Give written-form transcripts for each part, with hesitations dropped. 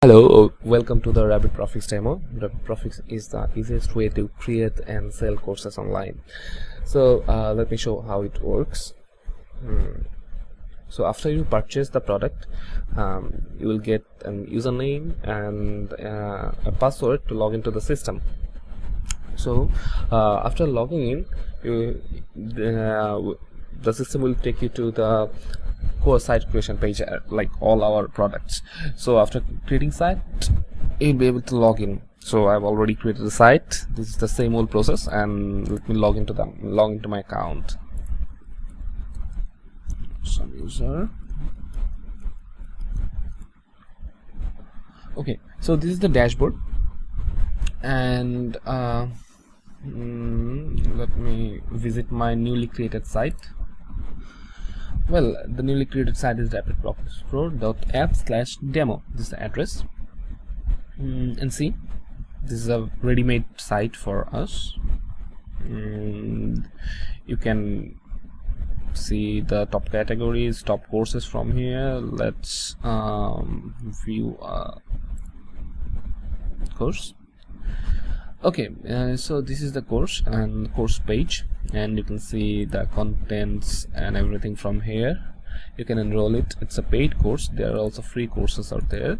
Hello, welcome to the Rapid Profix demo. Rapid Profix is the easiest way to create and sell courses online. So let me show how it works. So after you purchase the product, you will get an username and a password to log into the system. So after logging in, the system will take you to the core site creation page, like all our products. So after creating site, you'll be able to log in. So I've already created a site. This is the same old process, and let me log into my account. Some user. Okay, so this is the dashboard, and let me visit my newly created site. Well, the newly created site is rapidprofixpro.app/demo. This is the address. And see, this is a ready-made site for us. You can see the top categories, top courses from here. Let's view a course. Okay, so this is the course and course page, and you can see the contents and everything from here. You can enroll it. It's a paid course. There are also free courses out there.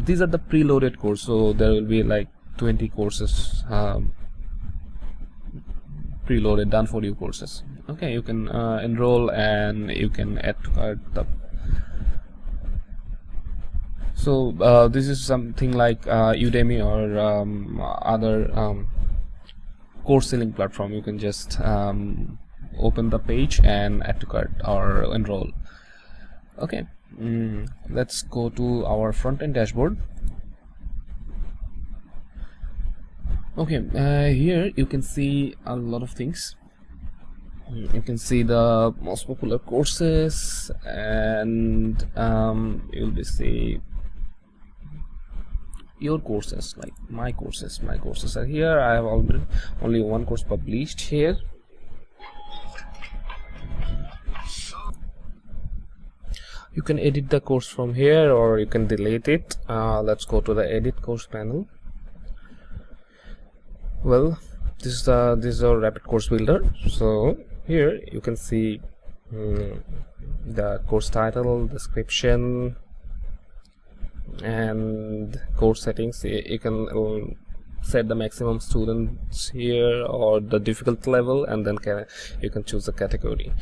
These are the preloaded course, so there will be like 20 courses preloaded, done for you courses. Okay, you can enroll and you can add to cart the. So this is something like Udemy or other course selling platform. You can just open the page and add to cart or enroll. Okay, let's go to our front-end dashboard. Okay, here you can see a lot of things. You can see the most popular courses, and you'll be see your courses, like my courses are here. I have only one course published here. You can edit the course from here, or you can delete it. Let's go to the edit course panel. Well, this is our rapid course builder. So here you can see the course title, description, and course settings. You can set the maximum students here or the difficulty level, and then you can choose the category,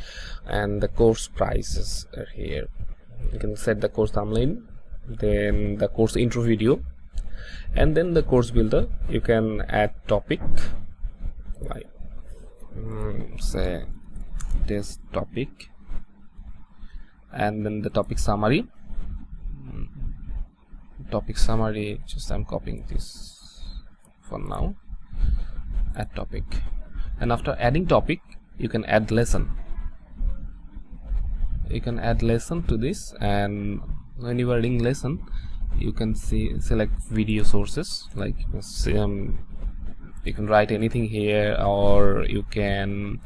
and the course prices are here. You can set the course thumbnail, then the course intro video, and then the course builder. You can add topic, like say this topic, and then the topic summary. Topic summary, just I'm copying this for now. Add topic, and after adding topic, you can add lesson. You can add lesson to this, and when you are adding lesson, you can select video sources. Like you can write anything here, or you can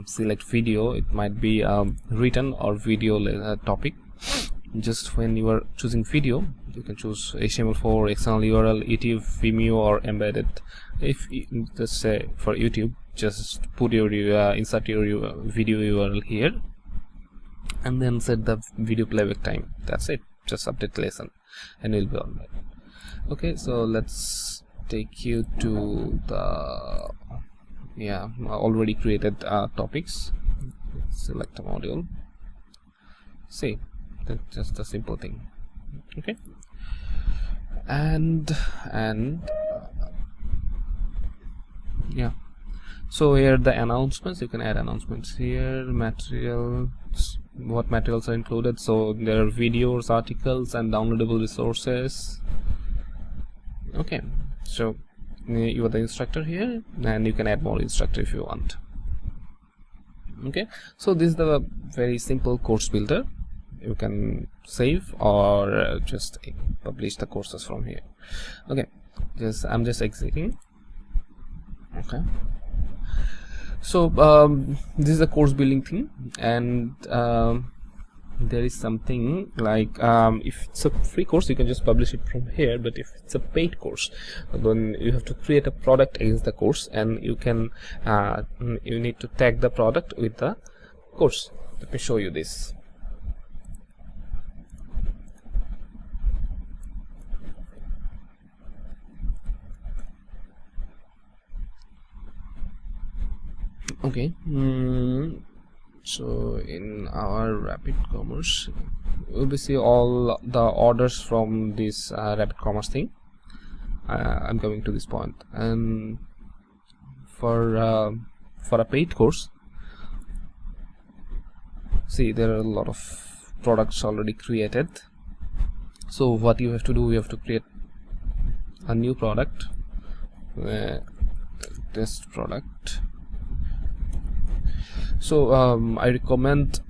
select video. It might be written or video topic. Just when you are choosing video, you can choose HTML4, external URL, YouTube, Vimeo, or embedded. If let's say for YouTube, just put your insert your video URL here, and then set the video playback time. That's it. Just update lesson, and you'll be all right. Okay, so let's take you to the already created topics. Select a module. See, that's just a simple thing. Okay, and yeah, so here the announcements. You can add announcements here. Materials, what materials are included. So there are videos, articles, and downloadable resources. Okay, so you are the instructor here, and you can add more instructor if you want. Okay, so this is the very simple course builder. You can save or just publish the courses from here. Okay, I'm just exiting. Okay, so this is a course building thing, and there is something like if it's a free course, you can just publish it from here, but if it's a paid course, then you have to create a product against the course, and you can you need to tag the product with the course. Let me show you this. Okay, so in our Rapid Commerce, we'll be see all the orders from this Rapid Commerce thing. I'm coming to this point, and for a paid course, see, there are a lot of products already created. So what you have to do, you have to create a new product, test product. So I recommend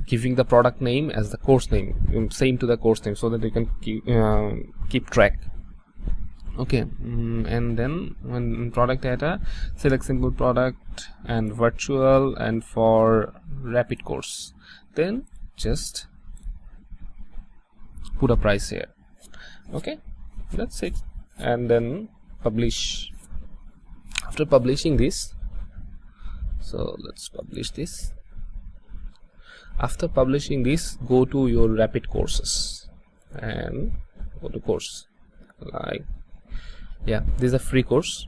giving the product name as the course name, same to the course name, so that you can keep track. Okay, and then when product data, select simple product and virtual, and for rapid course, then just put a price here. Okay, that's it, and then publish. After publishing this, so let's publish this. After publishing this, go to your Rapid courses and go to course. Like, yeah, this is a free course.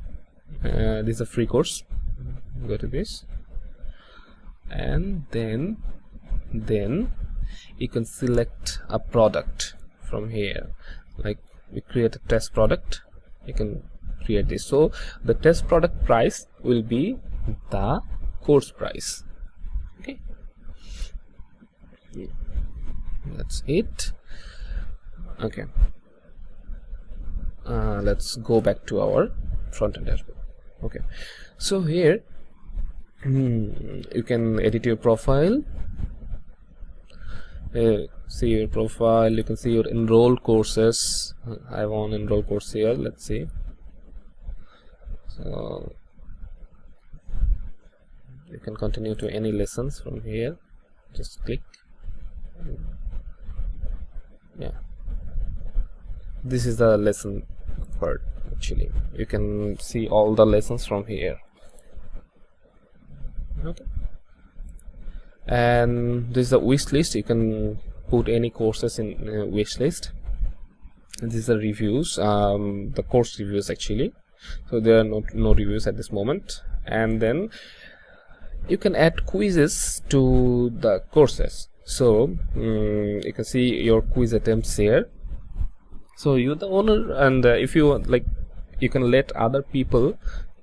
This is a free course. Go to this, and then you can select a product from here. Like, we create a test product, you can create this. So the test product price will be the course price. Okay, that's it. Okay, let's go back to our front end dashboard. Okay, so here you can edit your profile, see your profile, you can see your enroll courses. I have one enroll course here, let's see. So you can continue to any lessons from here, just click. Yeah, this is the lesson part. Actually, you can see all the lessons from here. Okay, and this is a wish list. You can put any courses in wish list. And this is the reviews, the course reviews actually. So there are no reviews at this moment. And then you can add quizzes to the courses. So you can see your quiz attempts here. So you're the owner, and if you want, like, you can let other people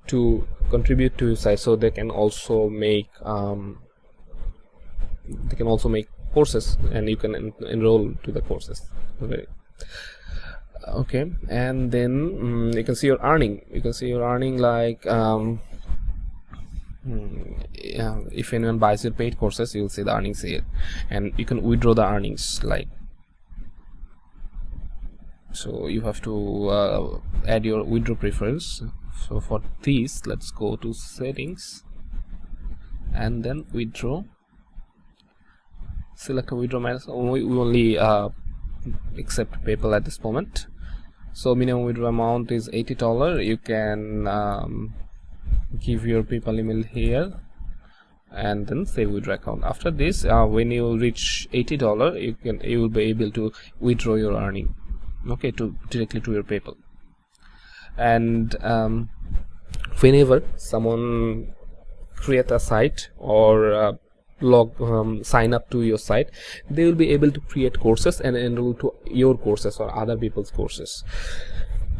to contribute to your site, so they can also make courses, and you can enroll to the courses. Okay, and then you can see your earning. You can see your earning, like if anyone buys your paid courses, you'll see the earnings here, and you can withdraw the earnings. Like, so you have to add your withdraw preference. So for this, let's go to settings and then withdraw. Select a withdraw minus. We only accept PayPal at this moment. So minimum withdraw amount is $80. You can give your PayPal email here and then save withdraw account. After this, when you reach $80, you will be able to withdraw your earning, okay, to directly to your PayPal. And whenever someone create a site or sign up to your site, they will be able to create courses and enroll to your courses or other people's courses.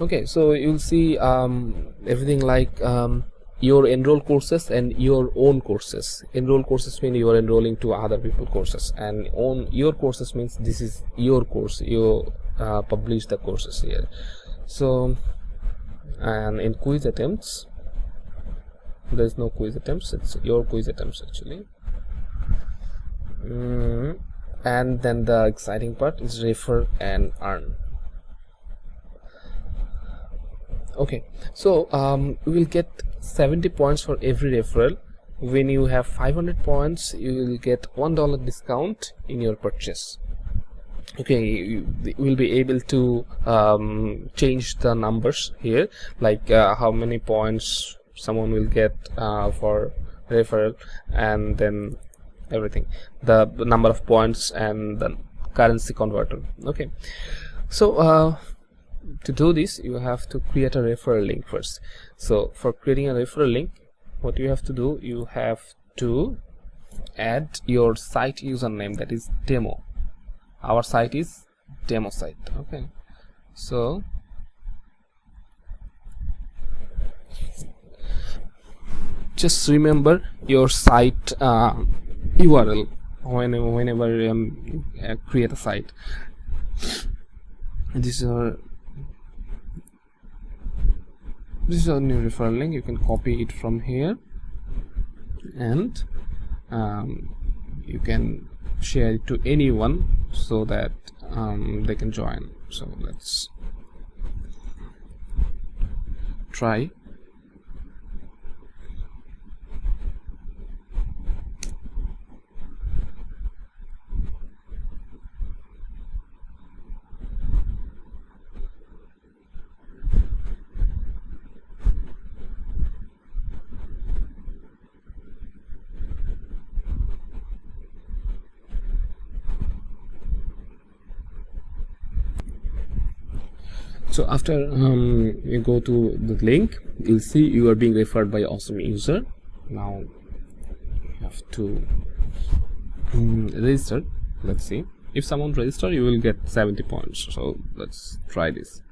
Okay, so you'll see everything like your enroll courses and your own courses. Enroll courses mean you are enrolling to other people's courses, and own your courses means this is your course. You publish the courses here. So, and in quiz attempts, there's no quiz attempts, it's your quiz attempts actually. And then the exciting part is refer and earn. Okay, so we will get 70 points for every referral when you have 500 points, you will get $1 discount in your purchase. Okay, you will be able to change the numbers here, like how many points someone will get for referral, and then everything, the number of points and the currency converter. Okay, so to do this, you have to create a referral link first. So for creating a referral link, what you have to do, you have to add your site username, that is demo. Our site is demo site. Okay, so just remember your site URL whenever you create a site. This is our new referral link. You can copy it from here, and you can share it to anyone so that they can join. So let's try. So after you go to the link, you'll see you are being referred by awesome user. Now you have to register. Let's see, if someone register, you will get 70 points. So let's try this.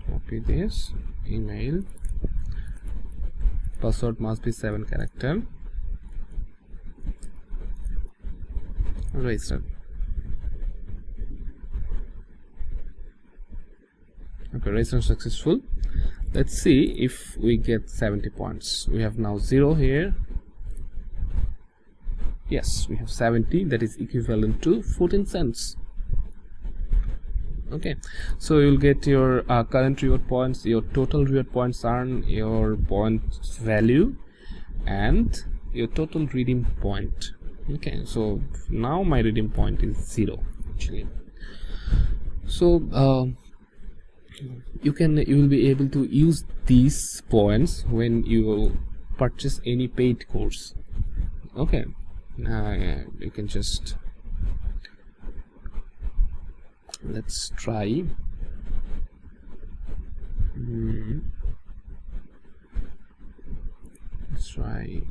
Copy this email, password must be 7 character, register. Okay, register successful. Let's see if we get 70 points. We have now 0 here. Yes, we have 70, that is equivalent to 14 cents. Okay, so you'll get your current reward points, your total reward points earned, your points value, and your total redeem point. Okay, so now my redeem point is 0 actually. So you will be able to use these points when you purchase any paid course. Okay, you can just, let's try. Let's try.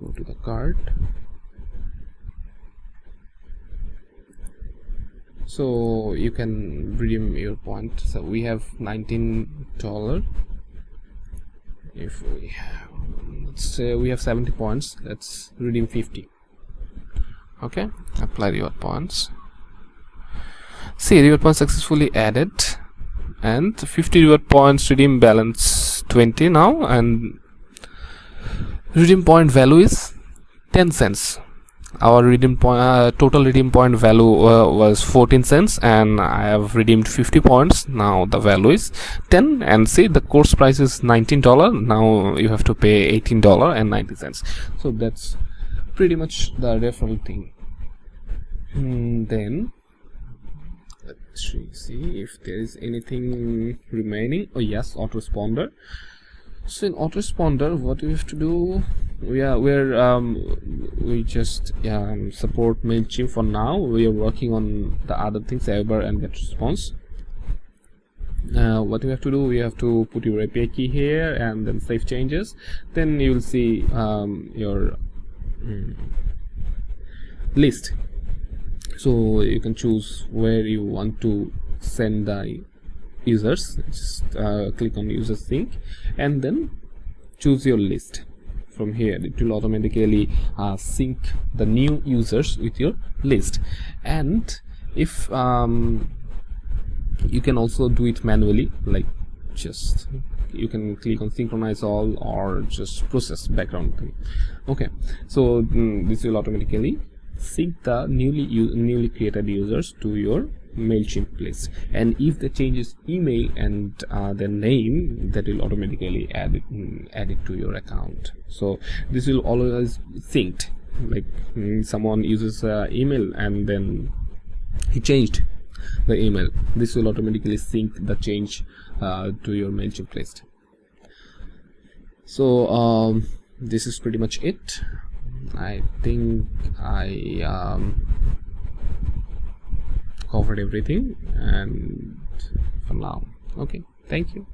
Go to the cart. So you can redeem your point. So we have $19. If we have, let's say we have 70 points, let's redeem 50. Okay, apply reward points. See, reward points successfully added, and 50 reward points, redeem balance 20 now, and redeem point value is 10 cents. Our redeem point, total redeem point value was 14 cents, and I have redeemed 50 points. Now the value is 10, and see, the course price is $19. Now you have to pay $18.90. So that's pretty much the referral thing. Then let's see if there is anything remaining. Oh yes, autoresponder. So in autoresponder, what we have to do, we just support MailChimp for now. We are working on the other things, Ever and GetResponse. What you have to do, we have to put your API key here and then save changes. Then you will see your list. So you can choose where you want to send the users. Just click on users sync and then choose your list from here, it will automatically sync the new users with your list. And if you can also do it manually, like just you can click on synchronize all or just process background thing. Okay, so this will automatically sync the newly created users to your MailChimp list, and if they changes email and their name, that will automatically add it to your account. So this will always synced, like someone uses email and then he changed the email, this will automatically sync the change to your MailChimp list. So this is pretty much it. I think I covered everything and for now. Okay, thank you.